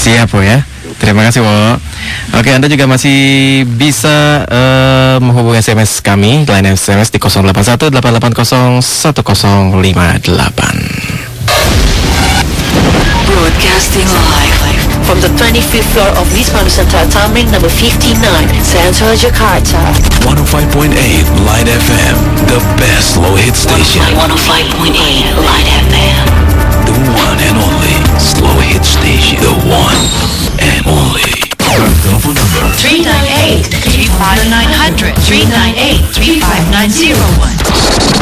Siap Wo ya. Terima kasih Wo. Oke, Anda juga masih bisa menghubungi SMS kami, line SMS di 0818801058. Broadcasting live from the 25th floor of Wisma Nusantara Tamrin number 59, Central Jakarta. 105.8 Light FM, the best slow hit station. 105.8 Light FM. The one and only slow hit station. The one and only. Telephone number 398-35900, 398-35901.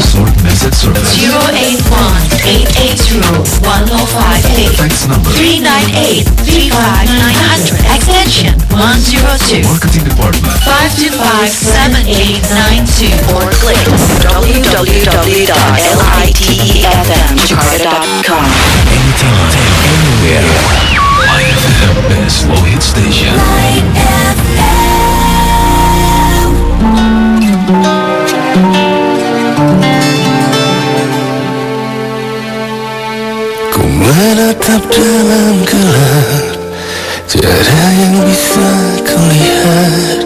Short message service 081-880-1058. Fax number 398-35900, extension 102. Marketing Department 525-7892 or click www.litefmjakarta.com. anytime, anywhere. Light FM, best slow hit station. Ku menatap dalam gelap, tiada yang bisa kulihat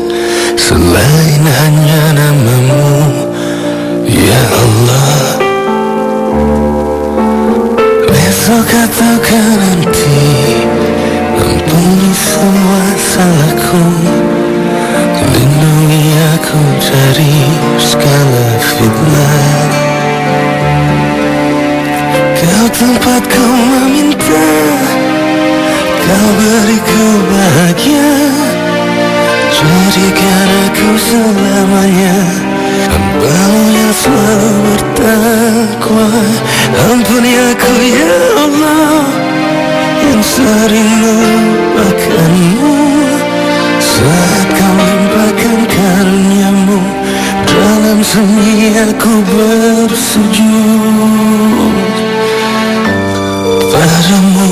selain hanya namamu, ya Allah. Besok ataukah nanti, ampuni semua salahku, lindungi aku dari segala fitnah. Kau tempatku meminta, kau beriku bahagia, jadikan aku selamanya hamba-Mu yang selalu bertakwa. Ampuni aku ya Allah, yang sering melupakan-Mu, saat Kau limpahkan karunia-Mu, dalam sunyi aku bersujud padamu.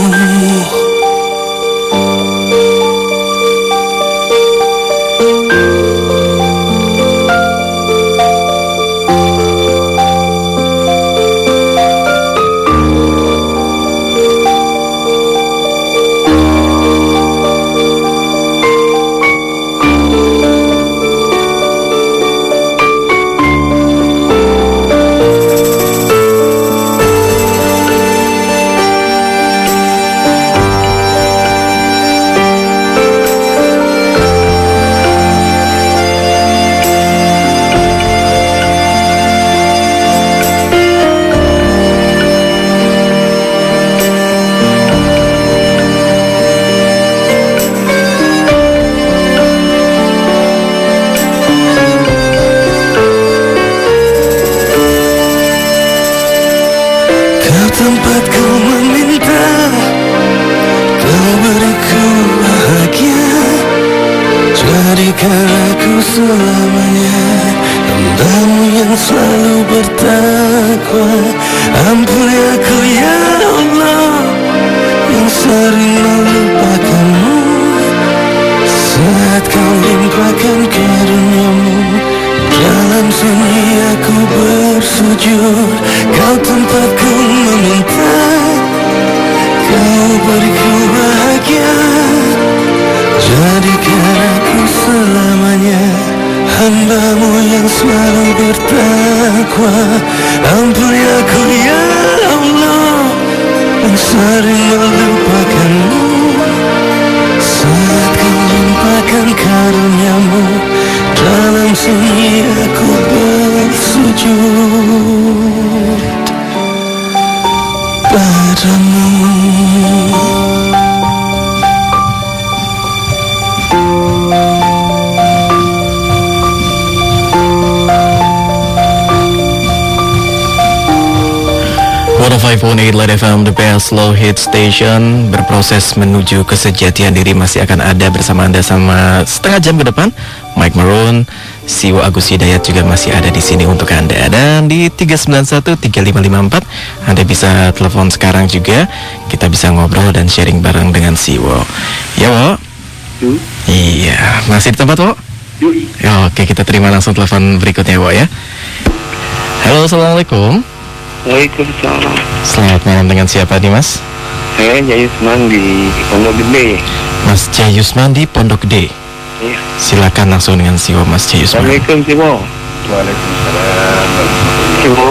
Tempat kau meminta, kau beriku bahagia, jadikan aku selamanya hamba-Mu yang selalu bertakwa. Ampuni aku ya Allah, yang sering melupakan-Mu, saat Kau limpahkan karunia-Mu, dalam sunyi aku bersujud. Kau tempatku meminta, Kau beriku bahagia, jadikan aku selamanya hamba-Mu yang selalu bertakwa. Ampuni aku ya Allah, yang sering melupakan-Mu, saat Kau limpahkan karunia-Mu, dalam sunyi aku bersujud padamu. Light FM, the best slow hit station, berproses menuju kesejatian diri masih akan ada bersama Anda sama setengah jam ke depan. Mike Maroon, Siwo Agus Hidayat juga masih ada di sini untuk Anda. Dan di 391-3554 Anda bisa telepon sekarang juga. Kita bisa ngobrol dan sharing bareng dengan Siwo. Ya Wo? Iya, masih di tempat Wo? Ya, oke, kita terima langsung telepon berikutnya Wo ya. Halo, assalamualaikum. Waalaikumsalam. Selamat malam, dengan siapa nih Mas? Saya Jayusman di Pondok Gede. Mas Jayusman di Pondok Gede. Iya. Silakan langsung dengan Siwo Mas Jayusman. Assalamualaikum Siwo. Waalaikumsalam. Siwo.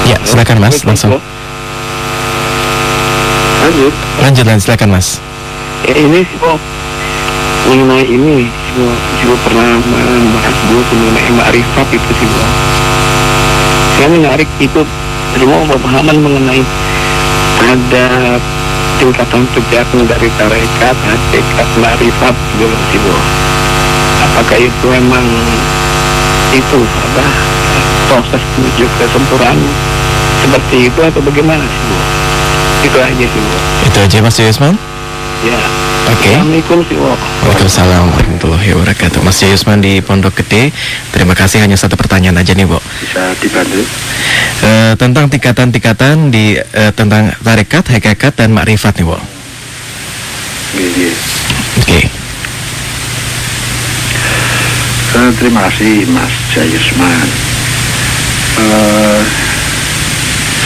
Ya, silakan Mas, langsung. Lanjut. Silakan Mas. Ini Siwo. Mengenai ini, Siwo pernah membahas dulu mengenai ma'rifat itu Siwo. Saya menarik itu semua pemahaman mengenai ada tingkatan pejaten dari tarekat, hakikat, ma'rifat dulu Siwo. Apakah itu memang itu proses menuju kesempurnaan seperti itu atau bagaimana Siwo? Itu aja Siwo. Itu aja Mas Jayusman. Ya. Oke. Assalamualaikum Siwo. Waalaikumsalam warahmatullahi wabarakatuh. Mas Jayusman di Pondok Gede. Terima kasih, hanya satu pertanyaan aja nih, Bu. Bisa dibantu? Tentang tingkatan-tingkatan di tentang tarekat, hakikat dan makrifat nih, Bu. Iya. Oke. Terima kasih Mas Jayusman.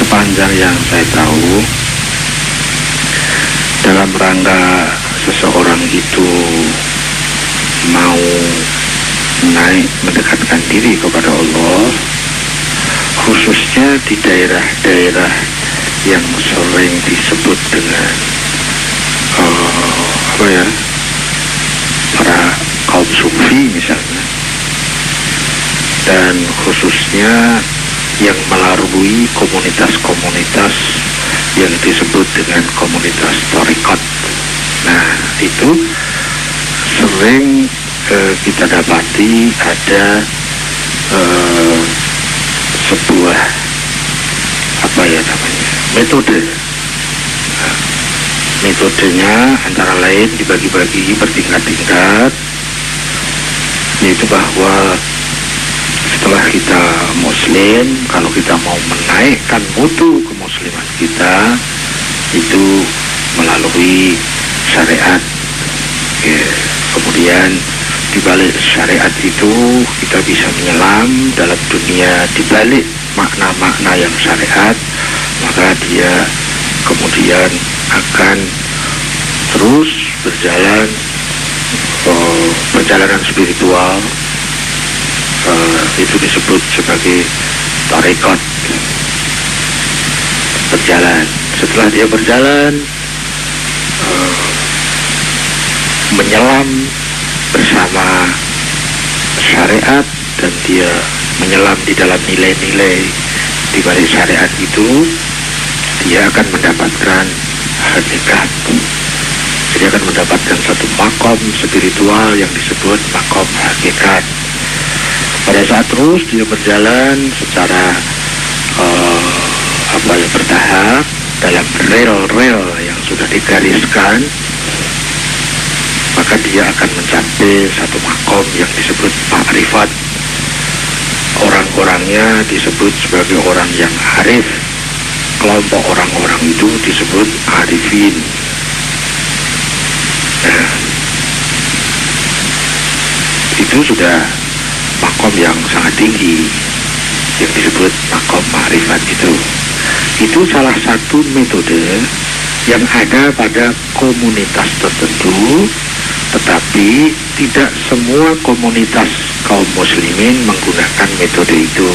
Sepanjang yang saya tahu, dalam rangka seseorang itu mau naik mendekatkan diri kepada Allah, khususnya di daerah-daerah yang sering disebut dengan para kaum sufi misalnya, dan khususnya yang melalui komunitas-komunitas yang disebut dengan komunitas tarekat. Nah, itu sering kita dapati ada sebuah metode. Nah, metodenya antara lain dibagi-bagi bertingkat-tingkat, yaitu bahwa setelah kita muslim, kalau kita mau menaikkan mutu kemusliman kita, itu melalui syariat. Kemudian di balik syariat itu kita bisa menyelam dalam dunia di balik makna-makna yang syariat, maka dia kemudian akan terus berjalan perjalanan spiritual. Itu disebut sebagai tarekat. Berjalan. Setelah dia berjalan, menyelam bersama syariat, dan dia menyelam di dalam nilai-nilai di balik syariat itu, dia akan mendapatkan hakikat. Jadi akan mendapatkan satu makom spiritual yang disebut makom hakikat. Pada saat terus dia berjalan secara bertahap dalam rel-rel yang sudah digariskan, maka dia akan mencapai satu makom yang disebut makrifat. Orang-orangnya disebut sebagai orang yang arif. Kelompok orang-orang itu disebut arifin. Nah, itu sudah makom yang sangat tinggi yang disebut makom ma'rifat itu. Itu salah satu metode yang ada pada komunitas tertentu, tetapi tidak semua komunitas kaum muslimin menggunakan metode itu.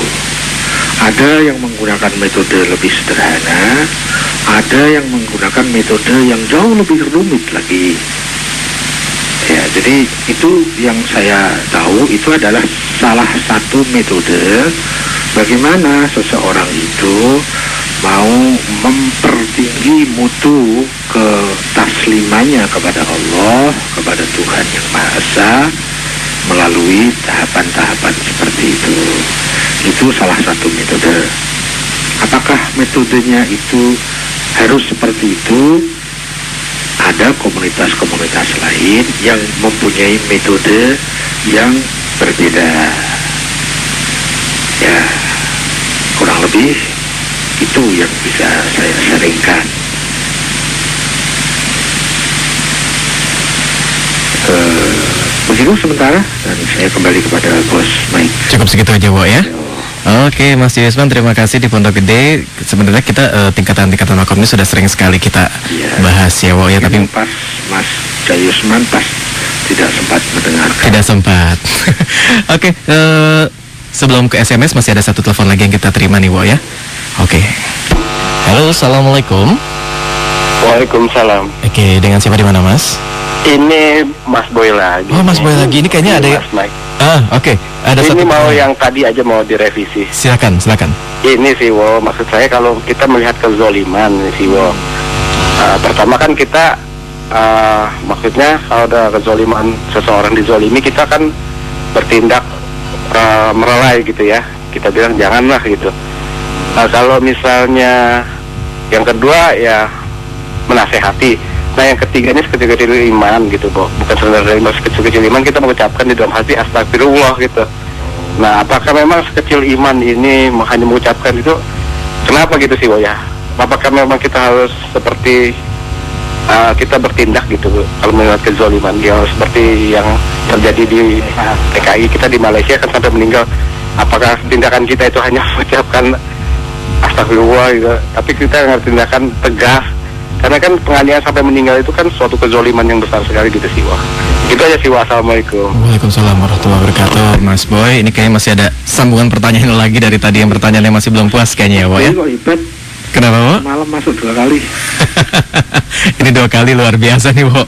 Ada yang menggunakan metode lebih sederhana, ada yang menggunakan metode yang jauh lebih rumit lagi. Ya, jadi itu yang saya tahu itu adalah salah satu metode bagaimana seseorang itu mau mempertinggi mutu ketaslimannya kepada Allah, kepada Tuhan Yang Maha Esa, melalui tahapan-tahapan seperti itu. Itu salah satu metode. Apakah metodenya itu harus seperti itu? Ada komunitas-komunitas lain yang mempunyai metode yang berbeda. Ya, kurang lebih itu yang bisa saya sharingkan. Begitu sementara, dan saya kembali kepada Bos Mike. Cukup segitu aja, Bu, ya. Oke, Mas Yusman, terima kasih di Pondok Gede. Sebenarnya kita tingkatan-tingkatan makom ini sudah sering sekali kita bahas ya, Wo ya. Tapi pas Mas Jayusman pas tidak sempat mendengarkan. Tidak sempat. Oke, sebelum ke SMS masih ada satu telepon lagi yang kita terima nih, Wo ya. Oke. Halo, assalamualaikum. Waalaikumsalam. Oke, dengan siapa di mana, Mas? Ini Mas Boy lagi. Oh, Mas Boy lagi. Ini kayaknya ada. Mas Mike. Oke. Ada ini satu. mau yang tadi aja mau direvisi. Silakan. Ini sih, Wo. Maksud saya kalau kita melihat kezoliman sih, Wo. Pertama kan kita maksudnya kalau ada kezoliman seseorang dizolimi, kita kan bertindak merelai gitu ya. Kita bilang janganlah gitu. Kalau misalnya yang kedua ya menasehati. Nah yang ketiganya sekecil-kecil iman gitu, Bo. Bukan sebenarnya sekecil-kecil iman, kita mengucapkan di dalam hati astagfirullah gitu. Nah apakah memang sekecil iman ini hanya mengucapkan itu? Kenapa gitu sih, Bo ya? Apakah memang kita harus seperti kita bertindak gitu kalau melihat kezoliman ya, seperti yang terjadi di TKI kita di Malaysia kan sampai meninggal? Apakah tindakan kita itu hanya mengucapkan astagfirullah gitu, tapi kita harus tindakan tegas? Karena kan penganiayaan sampai meninggal itu kan suatu kezoliman yang besar sekali gitu sih, Wah. Itu aja sih, Wah. Assalamualaikum. Waalaikumsalam warahmatullahi wabarakatuh, Mas Boy. Ini kayaknya masih ada sambungan pertanyaan lagi dari tadi, yang pertanyaannya masih belum puas kayaknya ya, Wah ya. Kok hebat. Kenapa, Wah? Malam masuk 2 kali. Ini 2 kali luar biasa nih, Wah.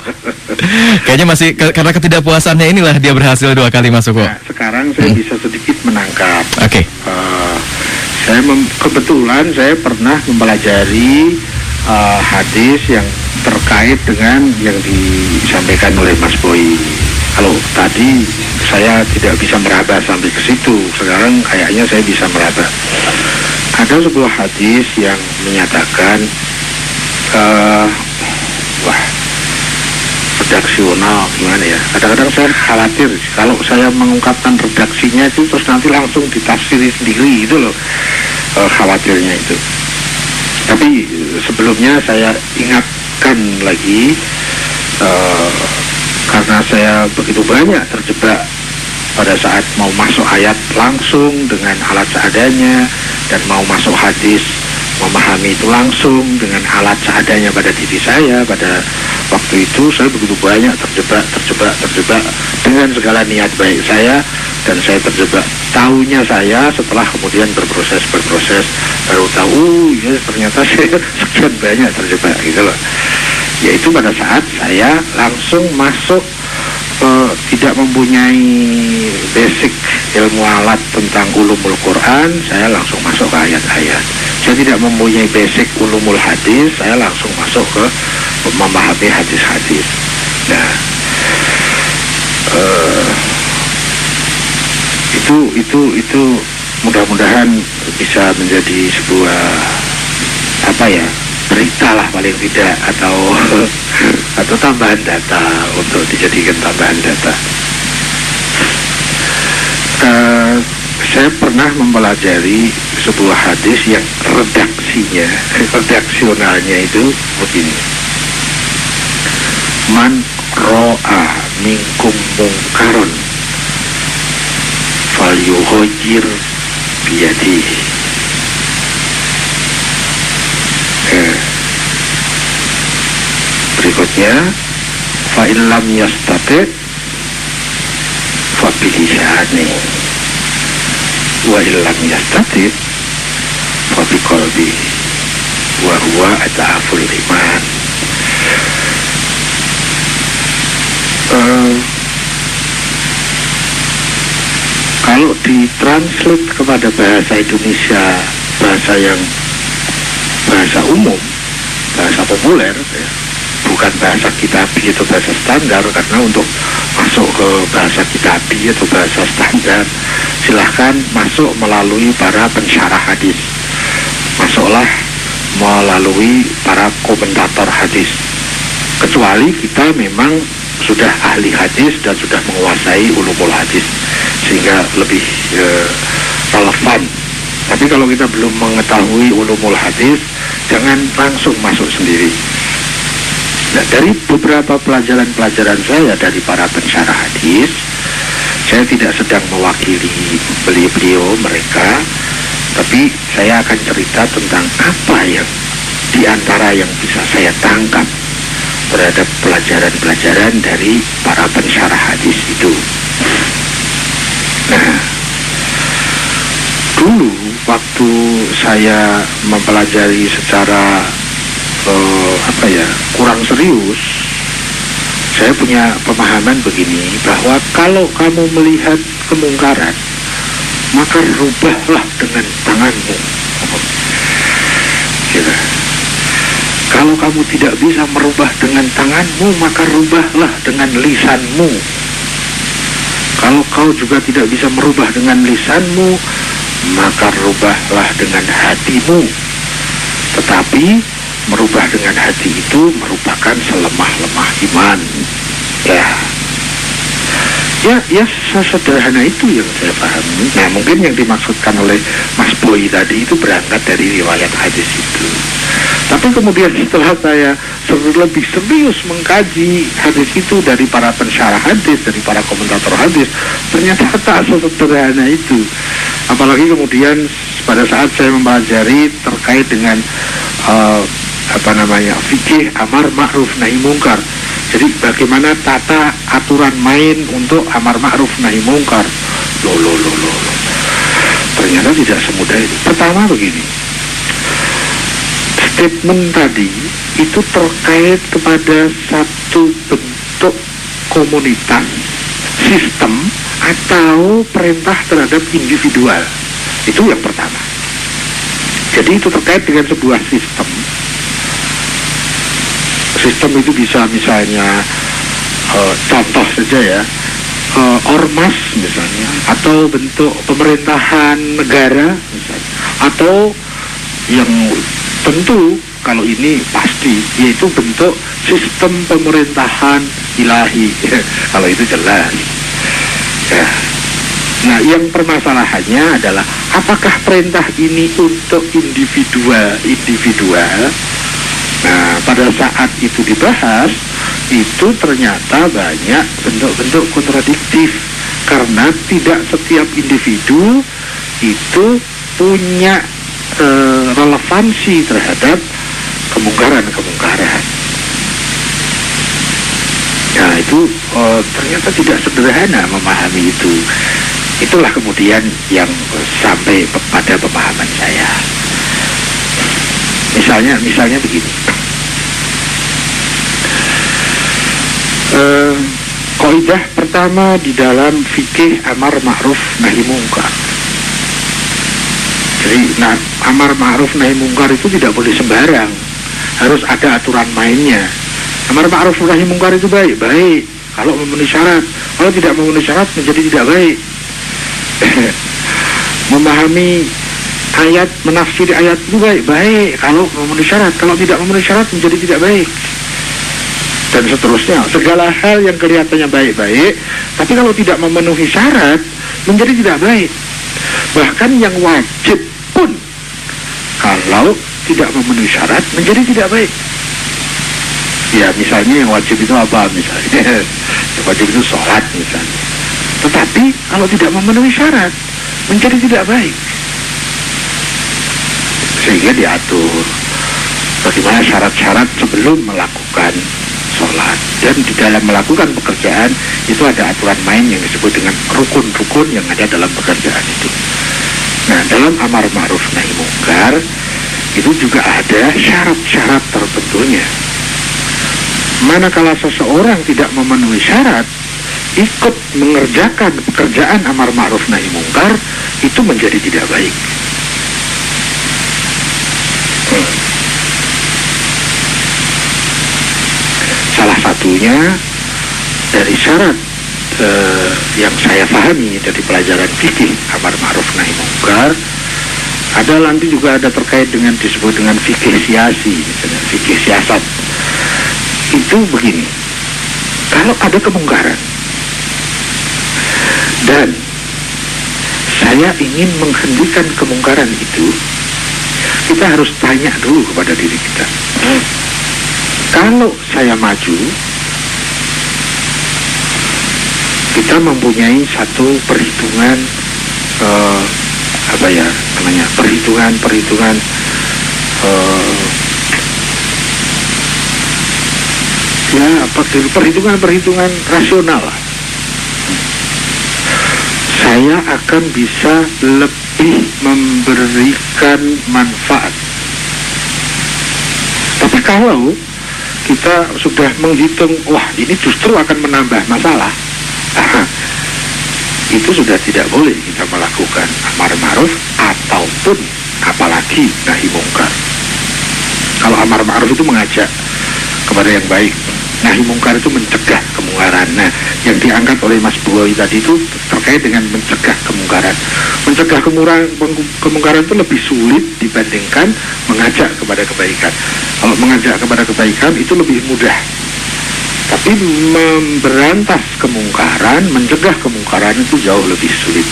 Kayaknya masih karena ketidakpuasannya inilah dia berhasil 2 kali masuk, Wah. Nah, sekarang saya bisa sedikit menangkap. Oke. Kebetulan saya pernah mempelajari hadis yang terkait dengan yang disampaikan oleh Mas Boy. Kalau tadi saya tidak bisa meraba sampai ke situ, sekarang kayaknya saya bisa meraba. Ada sebuah hadis yang menyatakan redaksional gimana ya? Kadang-kadang saya khawatir kalau saya mengungkapkan redaksinya itu terus nanti langsung ditafsiri sendiri, itu loh khawatirnya itu. Tapi sebelumnya saya ingatkan lagi, karena saya begitu banyak terjebak pada saat mau masuk ayat langsung dengan alat seadanya, dan mau masuk hadis memahami itu langsung dengan alat seadanya pada diri saya. Pada waktu itu saya begitu banyak terjebak dengan segala niat baik saya, dan saya terjebak. Tahunya saya setelah kemudian berproses baru tahu ya ternyata saya sekian banyak terjebak gitu loh. Yaitu pada saat saya langsung masuk tidak mempunyai basic ilmu alat tentang ulumul Quran, saya langsung masuk ke ayat-ayat. Saya tidak mempunyai basic ulumul hadis, saya langsung masuk ke memahami hadis-hadis. Nah, itu mudah-mudahan bisa menjadi sebuah berita lah paling tidak, atau tambahan data untuk dijadikan tambahan data. Saya pernah mempelajari sebuah hadis yang redaksionalnya itu begini: man ro'a minkum mungkaron falyughayir biyadihi. Berikutnya, fa illam yastati' fa bilisani, wa illam yastati' fa biqalbi, wa huwa ata'aful iman. Kalau ditranslate kepada bahasa Indonesia, bahasa umum, bahasa populer ya, bukan bahasa kitabi atau bahasa standar, karena untuk masuk ke bahasa kitabi atau bahasa standar silahkan masuk melalui para pensyarah hadis, masuklah melalui para komentator hadis, kecuali kita memang sudah ahli hadis dan sudah menguasai ulumul hadis sehingga lebih relevan. Tapi kalau kita belum mengetahui ulumul hadis, jangan langsung masuk sendiri. Nah, dari beberapa pelajaran saya dari para pensyarah hadis, Saya tidak sedang mewakili beliau-beliau mereka, tapi saya akan cerita tentang apa yang di antara yang bisa saya tangkap terhadap pelajaran-pelajaran dari para pensyarah hadis itu. Nah, dulu waktu saya mempelajari secara kurang serius, saya punya pemahaman begini, bahwa kalau kamu melihat kemungkaran, maka rubahlah dengan tanganmu. Gitu. Kalau kamu tidak bisa merubah dengan tanganmu, maka rubahlah dengan lisanmu. Kalau kau juga tidak bisa merubah dengan lisanmu, maka rubahlah dengan hatimu. Tetapi merubah dengan hati itu merupakan selemah-lemah iman. Ya sesederhana itu yang saya pahami. Nah, mungkin yang dimaksudkan oleh Mas Boy tadi itu berangkat dari riwayat hadis itu. Tapi kemudian setelah saya lebih serius mengkaji hadis itu dari para pensyarah hadis, dari para komentator hadis, ternyata tak sesederhana itu. Apalagi kemudian pada saat saya mempelajari terkait dengan fikih amar ma'ruf nahi mungkar. Jadi bagaimana tata aturan main untuk amar ma'ruf nahi mungkar. Loh. Ternyata tidak semudah itu. Pertama begini, statement tadi itu terkait kepada satu bentuk komunitas, sistem, atau perintah terhadap individual. Itu yang pertama. Jadi itu terkait dengan sebuah sistem. Sistem itu bisa misalnya contoh saja ya, ormas misalnya, atau bentuk pemerintahan negara misalnya, atau yang tentu kalau ini pasti yaitu bentuk sistem pemerintahan ilahi. Kalau itu jelas ya. Nah, yang permasalahannya adalah apakah perintah ini untuk individual. Nah, pada saat itu dibahas, itu ternyata banyak bentuk-bentuk kontradiktif, karena tidak setiap individu itu punya relevansi terhadap kemungkaran. Nah, itu ternyata tidak sederhana memahami itu. Itulah kemudian yang sampai pada pemahaman saya. Misalnya begini. Kaidah pertama di dalam fikih amar ma'ruf nahi mungkar. Jadi, amar ma'ruf nahi mungkar itu tidak boleh sembarang. Harus ada aturan mainnya. Amar ma'ruf nahi mungkar itu baik kalau memenuhi syarat. Kalau tidak memenuhi syarat menjadi tidak baik. Memahami ayat, menafsiri ayat itu baik kalau memenuhi syarat. Kalau tidak memenuhi syarat menjadi tidak baik, dan seterusnya. Segala hal yang kelihatannya baik-baik, tapi kalau tidak memenuhi syarat menjadi tidak baik. Bahkan yang wajib pun kalau tidak memenuhi syarat menjadi tidak baik. Ya, misalnya yang wajib itu apa misalnya? Yang wajib itu sholat misalnya. Tetapi kalau tidak memenuhi syarat menjadi tidak baik. Sehingga diatur bagaimana syarat-syarat sebelum melakukan sholat. Dan di dalam melakukan pekerjaan itu ada aturan main yang disebut dengan rukun-rukun yang ada dalam pekerjaan itu. Nah, dalam amar ma'ruf nahi mungkar itu juga ada syarat-syarat tertentunya. Manakala seseorang tidak memenuhi syarat, ikut mengerjakan pekerjaan amar ma'ruf nahi mungkar, itu menjadi tidak baik. Salah satunya dari syarat yang saya pahami dari pelajaran fikih amar ma'ruf nahi mungkar, ada nanti juga ada terkait dengan disebut dengan fikih siasi, misalnya fikih siasat. Itu begini, kalau ada kemungkaran dan saya ingin menghentikan kemungkaran itu, kita harus tanya dulu kepada diri kita. Kalau saya maju, kita mempunyai satu perhitungan perhitungan perhitungan rasional. Saya akan bisa lebih memberikan manfaat. Tapi kalau kita sudah menghitung, wah ini justru akan menambah masalah, itu sudah tidak boleh kita melakukan amar ma'ruf ataupun apalagi nahi mungkar. Kalau amar ma'ruf itu mengajak kepada yang baik, nahi mungkar itu mencegah kemungkaran. Nah, yang diangkat oleh Mas Buawi tadi itu terkait dengan mencegah kemungkaran. Mencegah kemungkaran itu lebih sulit dibandingkan mengajak kepada kebaikan. Kalau mengajak kepada kebaikan itu lebih mudah. Tapi memberantas kemungkaran, mencegah kemungkaran itu jauh lebih sulit.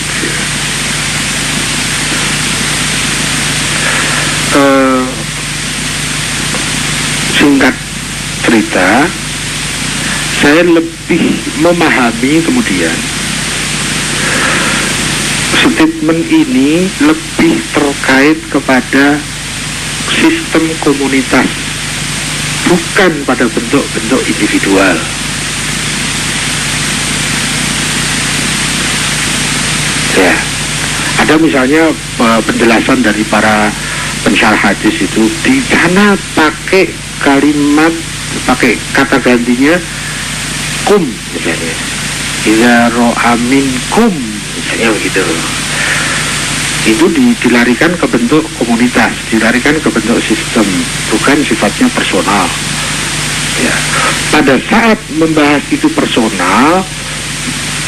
Singkat cerita, saya lebih memahami kemudian statement ini lebih terkait kepada sistem komunitas, bukan pada bentuk-bentuk individual. Ya, ada misalnya penjelasan dari para pensyarah hadis itu, di sana pakai kalimat, pakai kata gantinya kum misalnya, idza ra'a minkum misalnya begitu. Itu dilarikan ke bentuk komunitas, dilarikan ke bentuk sistem, bukan sifatnya personal. Ya. Pada saat membahas itu personal,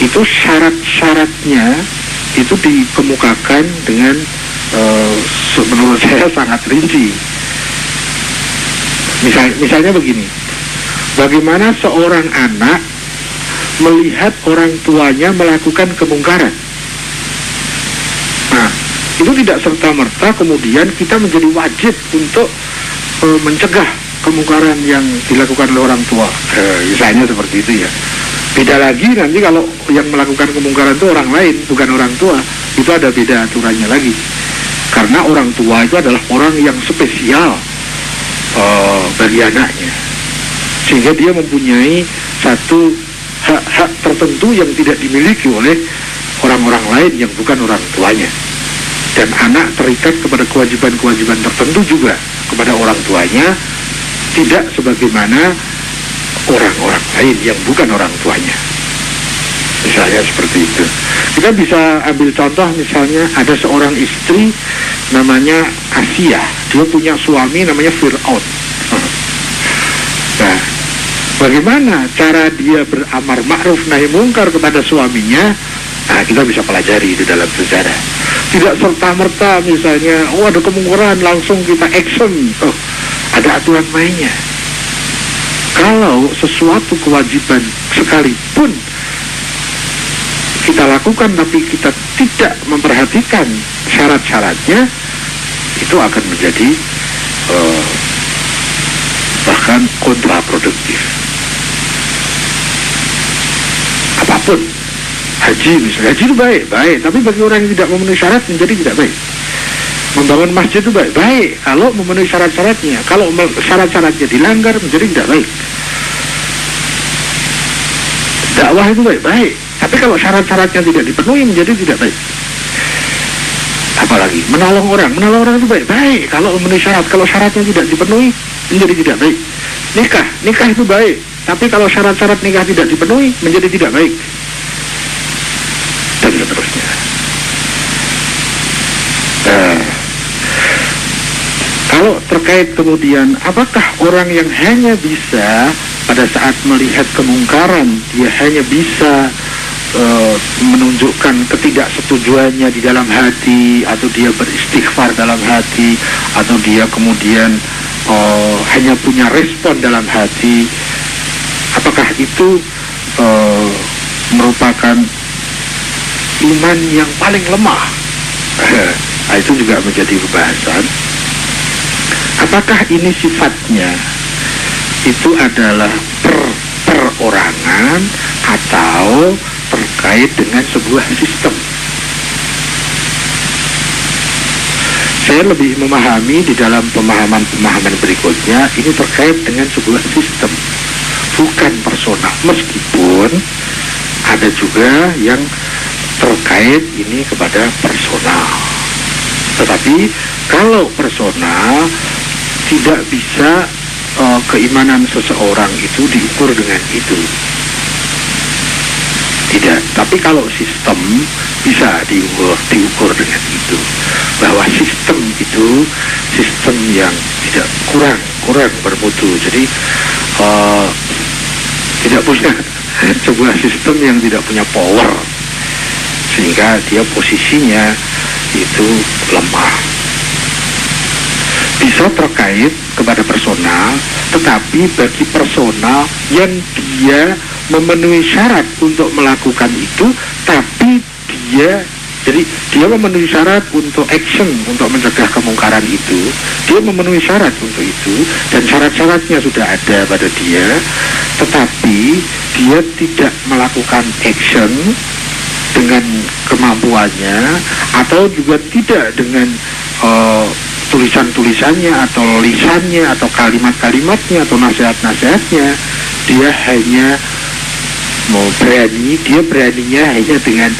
itu syarat-syaratnya itu dikemukakan dengan menurut saya sangat rinci. Misalnya begini, bagaimana seorang anak melihat orang tuanya melakukan kemungkaran? Nah, itu tidak serta-merta kemudian kita menjadi wajib untuk mencegah kemungkaran yang dilakukan oleh orang tua. Misalnya seperti itu ya. Beda lagi nanti kalau yang melakukan kemungkaran itu orang lain, bukan orang tua, itu ada beda aturannya lagi. Karena orang tua itu adalah orang yang spesial bagi anaknya, sehingga dia mempunyai satu hak-hak tertentu yang tidak dimiliki oleh orang-orang lain yang bukan orang tuanya. Dan anak terikat kepada kewajiban-kewajiban tertentu juga kepada orang tuanya, tidak sebagaimana orang-orang lain yang bukan orang tuanya. Misalnya seperti itu. Kita bisa ambil contoh, misalnya ada seorang istri namanya Asia, dia punya suami namanya Fir'aun. Nah, bagaimana cara dia beramar ma'ruf nahi mungkar kepada suaminya? Nah, kita bisa pelajari di dalam sejarah. Tidak serta-merta misalnya, ada kemungkaran langsung kita action. Ada aturan mainnya. Kalau sesuatu kewajiban sekalipun kita lakukan tapi kita tidak memperhatikan syarat-syaratnya, itu akan menjadi bahkan kontraproduktif. Apapun, haji misalnya, haji itu baik, tapi bagi orang yang tidak memenuhi syarat menjadi tidak baik. Membangun masjid itu baik kalau memenuhi syarat-syaratnya. Kalau syarat-syaratnya dilanggar menjadi tidak baik. Dakwah itu baik, tapi kalau syarat-syaratnya tidak dipenuhi menjadi tidak baik. Apalagi menolong orang itu baik kalau memenuhi syarat. Kalau syaratnya tidak dipenuhi menjadi tidak baik. Nikah itu baik, tapi kalau syarat-syarat nikah tidak dipenuhi menjadi tidak baik. Dan seterusnya. Kalau terkait kemudian apakah orang yang hanya bisa pada saat melihat kemungkaran, dia hanya bisa menunjukkan ketidaksetujuannya di dalam hati, atau dia beristighfar dalam hati, atau dia kemudian hanya punya respon dalam hati, apakah itu merupakan iman yang paling lemah? Nah, itu juga menjadi pembahasan. Apakah ini sifatnya itu adalah perorangan atau terkait dengan sebuah sistem. Saya lebih memahami di dalam pemahaman berikutnya ini terkait dengan sebuah sistem, bukan personal. Meskipun ada juga yang terkait ini kepada personal. Tetapi kalau personal tidak bisa keimanan seseorang itu diukur dengan itu. Tidak. Tapi kalau sistem bisa diukur dengan itu. Bahwa sistem itu sistem yang tidak kurang bermutu. Jadi tidak punya sebuah sistem yang tidak punya power, sehingga dia posisinya itu lemah. Bisa terkait kepada personal, tetapi bagi personal yang dia memenuhi syarat untuk melakukan itu, tapi dia memenuhi syarat untuk action, untuk mencegah kemungkaran itu, dia memenuhi syarat untuk itu, dan syarat-syaratnya sudah ada pada dia, tetapi dia tidak melakukan action dengan kemampuannya, atau juga tidak dengan tulisan-tulisannya, atau lisannya, atau kalimat-kalimatnya, atau nasihat-nasihatnya. Dia hanya beraninya hanya dengan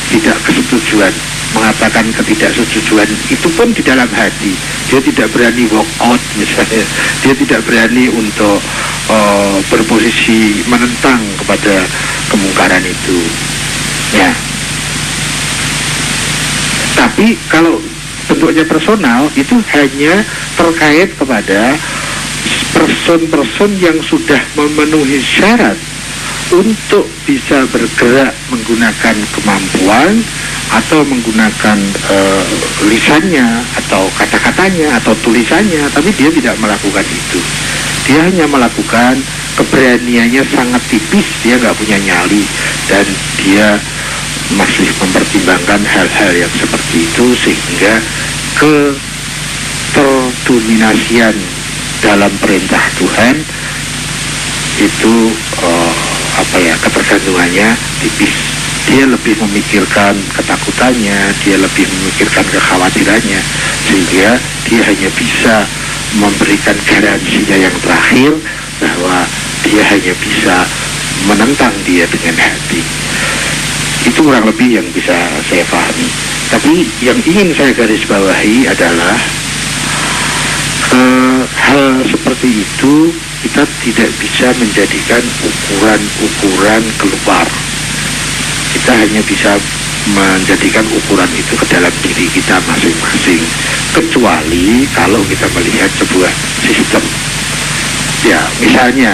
tidak kesetujuan, mengatakan ketidaksetujuan itu pun di dalam hati. Dia tidak berani walk out misalnya, dia tidak berani untuk berposisi menentang kepada kemungkaran itu, ya. Tapi kalau bentuknya personal itu hanya terkait kepada person-person yang sudah memenuhi syarat untuk bisa bergerak menggunakan kemampuan atau menggunakan lisannya atau kata-katanya atau tulisannya, tapi dia tidak melakukan itu. Dia hanya melakukan, keberaniannya sangat tipis, dia nggak punya nyali, dan dia masih mempertimbangkan hal-hal yang seperti itu, sehingga keterdominasian dalam perintah Tuhan itu ketergantungannya tipis. Dia lebih memikirkan ketakutannya, dia lebih memikirkan kekhawatirannya, sehingga dia hanya bisa memberikan garansinya yang terakhir bahwa dia hanya bisa menentang dia dengan hati. Itu kurang lebih yang bisa saya pahami. Tapi yang ingin saya garis bawahi adalah hal seperti itu kita tidak bisa menjadikan ukuran keluar. Kita hanya bisa menjadikan ukuran itu ke dalam diri kita masing-masing, kecuali kalau kita melihat sebuah sistem. Ya, misalnya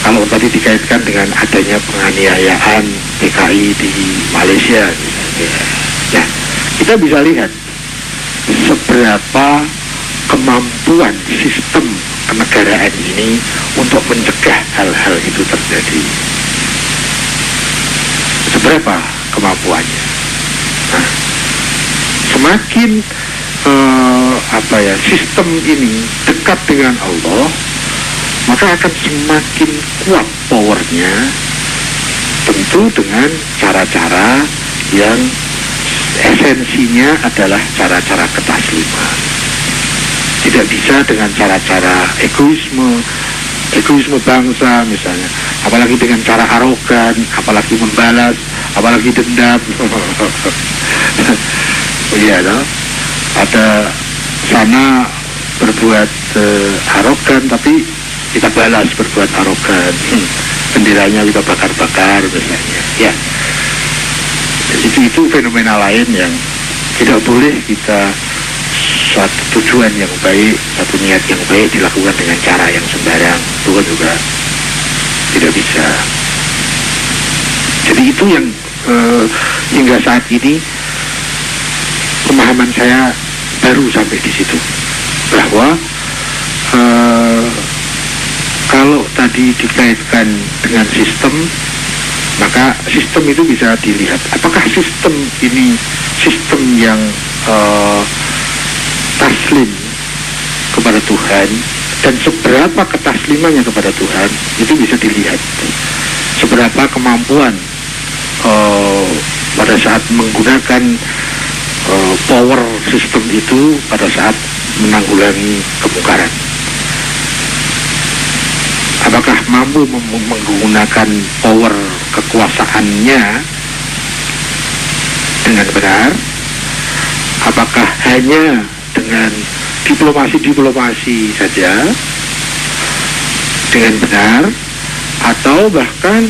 kalau tadi dikaitkan dengan adanya penganiayaan PKI di Malaysia misalnya, ya, kita bisa lihat seberapa kemampuan sistem kenegaraan ini untuk mencegah hal-hal itu terjadi. Seberapa kemampuannya. Nah, semakin sistem ini dekat dengan Allah, maka akan semakin kuat powernya, tentu dengan cara-cara yang esensinya adalah cara-cara ketasliman. Tidak bisa dengan cara-cara egoisme bangsa misalnya, apalagi dengan cara arogan, apalagi membalas, apalagi dendam. Iya, no? Ada sana berbuat arogan, tapi kita balas berbuat arogan, benderanya kita bakar-bakar misalnya. Ya, itu fenomena lain yang tidak boleh kita, suatu tujuan yang baik, satu niat yang baik dilakukan dengan cara yang sembarang, itu kan juga tidak bisa. Jadi itu yang hingga saat ini pemahaman saya baru sampai di situ, bahwa kalau tadi dikaitkan dengan sistem, maka sistem itu bisa dilihat apakah sistem ini sistem yang taslim kepada Tuhan, dan seberapa ketaslimannya kepada Tuhan itu bisa dilihat. Seberapa kemampuan pada saat menggunakan power system itu pada saat menanggulangi kemungkaran. Apakah mampu menggunakan power kekuasaannya dengan benar? Apakah hanya dengan diplomasi saja dengan benar, atau bahkan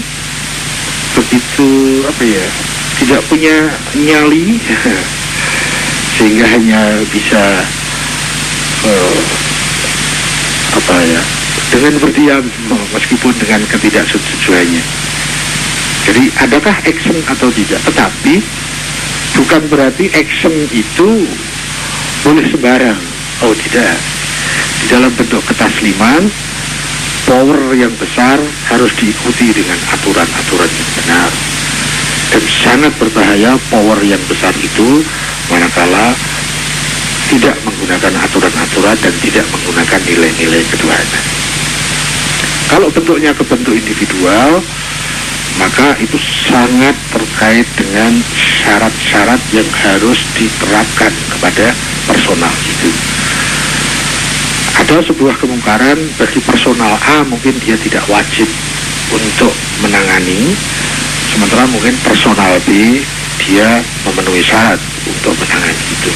begitu tidak punya nyali sehingga hanya bisa dengan berdiam meskipun dengan ketidaksetujuannya. Jadi adakah action atau tidak? Tetapi bukan berarti action itu boleh sembarang. Oh tidak. Di dalam bentuk ketasliman, power yang besar harus diikuti dengan aturan-aturan yang benar. Dan sangat berbahaya power yang besar itu manakala tidak menggunakan aturan-aturan dan tidak menggunakan nilai-nilai ketuhanan. Kalau bentuknya ke bentuk individual, maka itu sangat terkait dengan syarat-syarat yang harus diterapkan kepada personal itu. Ada sebuah kemungkaran bagi personal A, mungkin dia tidak wajib untuk menangani, sementara mungkin personal B dia memenuhi syarat untuk menangani itu.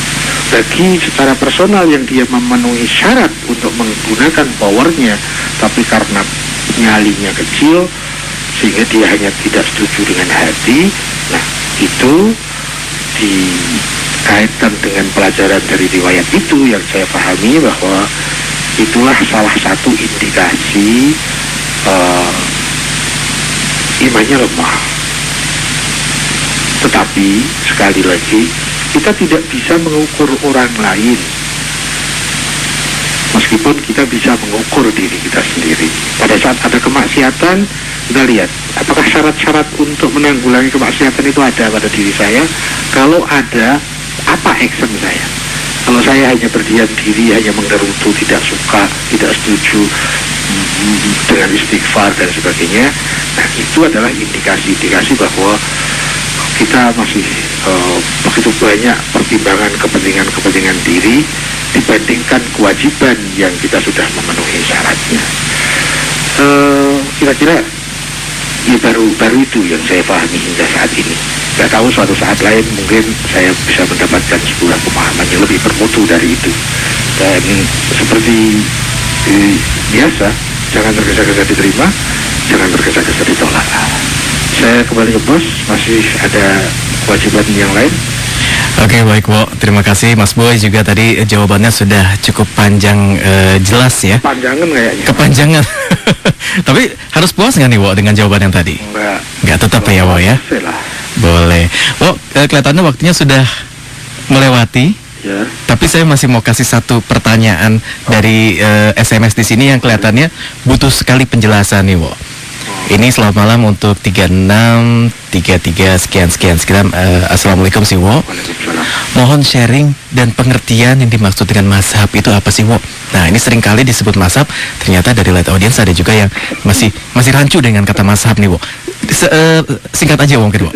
Bagi secara personal yang dia memenuhi syarat untuk menggunakan powernya, tapi karena nyalinya kecil sehingga dia hanya tidak setuju dengan hati, nah itu dikaitkan dengan pelajaran dari riwayat itu yang saya pahami bahwa itulah salah satu indikasi imannya lemah. Tetapi sekali lagi kita tidak bisa mengukur orang lain, meskipun kita bisa mengukur diri kita sendiri. Pada saat ada kemaksiatan, kita lihat apakah syarat-syarat untuk menanggulangi kemaksiatan itu ada pada diri saya. Kalau ada, apa action saya? Kalau saya hanya berdiam diri, hanya menggerutu, tidak suka, tidak setuju dengan istighfar dan sebagainya, nah itu adalah indikasi-indikasi bahwa kita masih begitu banyak pertimbangan kepentingan diri dibandingkan kewajiban yang kita sudah memenuhi syaratnya. Kira-kira ya baru itu yang saya pahami hingga saat ini. Gak tahu suatu saat lain mungkin saya bisa mendapatkan sebuah pemahaman yang lebih bermutu dari itu. Dan seperti biasa, jangan tergesa-gesa diterima, jangan tergesa-gesa ditolak. Saya kembali ke bos, masih ada kewajiban yang lain. Oke, baik, Wo. Terima kasih Mas Boy juga tadi jawabannya sudah cukup panjang, jelas ya. Panjangan kayaknya. Kepanjangan. Tapi harus puas nggak nih, Wo, dengan jawaban yang tadi? Nggak tetap ya, Wo ya? Boleh. Wo, kelihatannya waktunya sudah melewati. Ya. Tapi saya masih mau kasih satu pertanyaan dari SMS di sini yang kelihatannya butuh sekali penjelasan nih, Wo. Ini selamat malam untuk 3633 sekian. Assalamualaikum sih, Wo. Mohon sharing dan pengertian yang dimaksud dengan mazhab itu apa sih, Wo? Nah, ini sering kali disebut mazhab, ternyata dari light audience ada juga yang masih rancu dengan kata mazhab nih, Wo. Singkat aja, Wo, mungkin, Wo.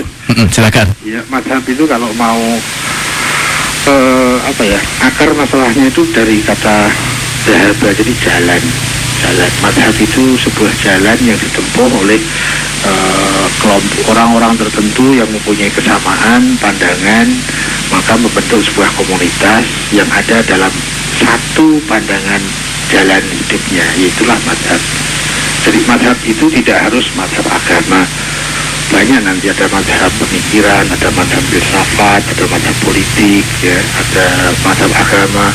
Silakan. Ya, mazhab itu kalau mau akar masalahnya itu dari kata zahaba, jadi jalan. Mazhab itu sebuah jalan yang ditempuh oleh kelompok orang-orang tertentu yang mempunyai kesamaan pandangan, maka membentuk sebuah komunitas yang ada dalam satu pandangan jalan hidupnya, yaitulah mazhab. Jadi mazhab itu tidak harus mazhab agama. Banyak nanti ada mazhab pemikiran, ada mazhab filsafat, ada mazhab politik, ya, ada mazhab agama.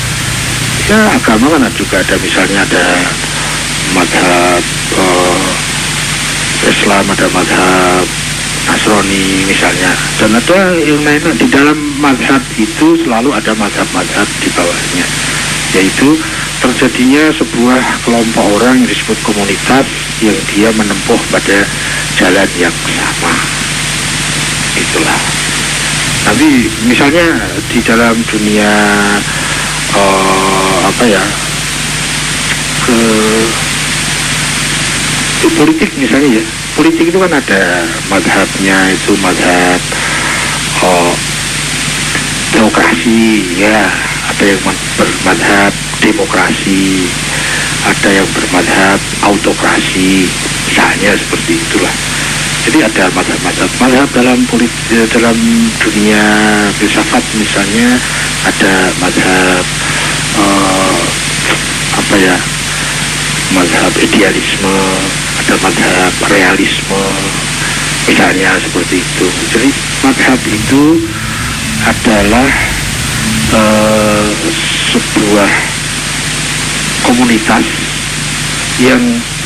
Ya, agama kan juga ada, misalnya ada mazhab Islam, ada mazhab Nasrani misalnya, dan ada yang lain. Di dalam mazhab itu selalu ada mazhab-mazhab di bawahnya, yaitu terjadinya sebuah kelompok orang yang disebut komunitas yang dia menempuh pada jalan yang sama. Itulah. Nanti misalnya di dalam dunia politik misalnya, ya, politik itu kan ada mazhabnya, itu mazhab demokrasi, ya, ada yang bermadhab demokrasi, ada yang bermadhab autokrasi, misalnya seperti itulah. Jadi ada mazhab dalam dalam dunia filsafat misalnya, ada mazhab mazhab idealisme, ada mazhab realisme, misalnya seperti itu. Jadi mazhab itu adalah sebuah komunitas yang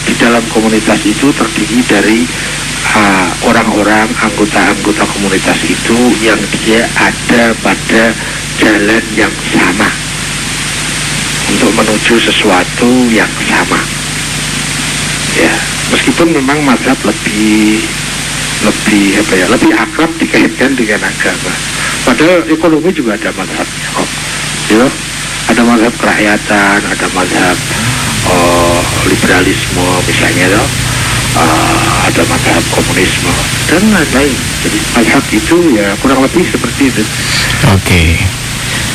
di dalam komunitas itu terdiri dari orang-orang, anggota-anggota komunitas itu yang dia ada pada jalan yang sama untuk menuju sesuatu yang sama. Ya, meskipun memang mazhab lebih akrab dikaitkan dengan agama. Padahal ekonomi juga ada mazhabnya kok. Ya, ada mazhab kerakyatan, ada mazhab liberalisme misalnya, ada mazhab komunisme dan lain-lain. Jadi mazhab itu ya kurang lebih seperti itu.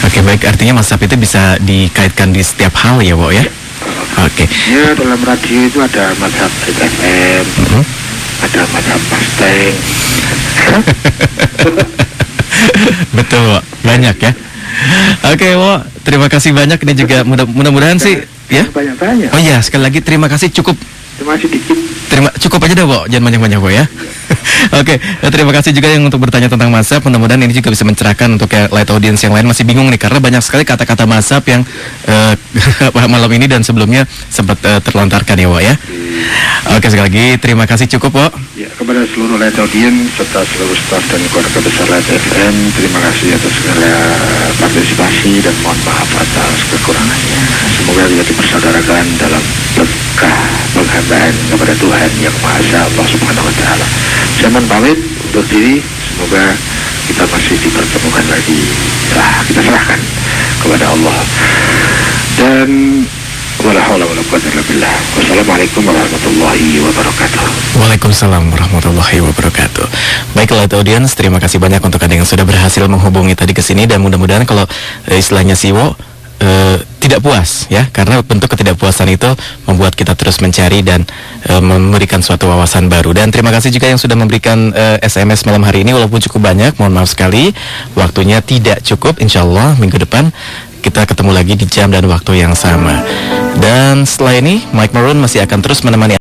Oke, baik, artinya mazhab itu bisa dikaitkan di setiap hal ya, Wo, ya? Oke. Ya, dalam radio itu ada mazhab FM, ada mazhab Mustang. Betul, Wo. Banyak ya. Oke, Wo, terima kasih banyak. Ini juga mudah-mudahan sih ya. Banyak-banyak. Oh iya, sekali lagi terima kasih, cukup. Masih dikit. Cukup aja deh, Wo. Jangan banyak-banyak, Wo, ya. Oke, terima kasih juga yang untuk bertanya tentang mazhab. Mudah-mudahan ini juga bisa mencerahkan untuk light audience yang lain masih bingung nih, karena banyak sekali kata-kata mazhab yang malam ini dan sebelumnya sempat terlontarkan ya, Wo, ya. Oke, sekali lagi terima kasih, cukup, Wo. Ya, kepada seluruh light audience serta seluruh staf dan keluarga besar Light FM, terima kasih atas segala partisipasi dan mohon maaf atas kekurangannya. Semoga kita dipersaudarakan dalam berkah penghambaan kepada Tuhan Yang Maha Esa, Allah Subhanahu Wa Taala. Saya mohon pamit untuk diri, semoga kita masih dipertemukan lagi. Kita serahkan kepada Allah. Dan wala haula wala quwwata illa billah. Wassalamualaikum warahmatullahi wabarakatuh. Waalaikumsalam warahmatullahi wabarakatuh. Baiklah, audiens, terima kasih banyak untuk Anda yang sudah berhasil menghubungi tadi ke sini, dan mudah-mudahan kalau istilahnya Siwo tidak puas ya, karena bentuk ketidakpuasan itu membuat kita terus mencari dan memberikan suatu wawasan baru. Dan terima kasih juga yang sudah memberikan SMS malam hari ini, walaupun cukup banyak, mohon maaf sekali waktunya tidak cukup. Insyaallah minggu depan kita ketemu lagi di jam dan waktu yang sama. Dan setelah ini Mike Maroon masih akan terus menemani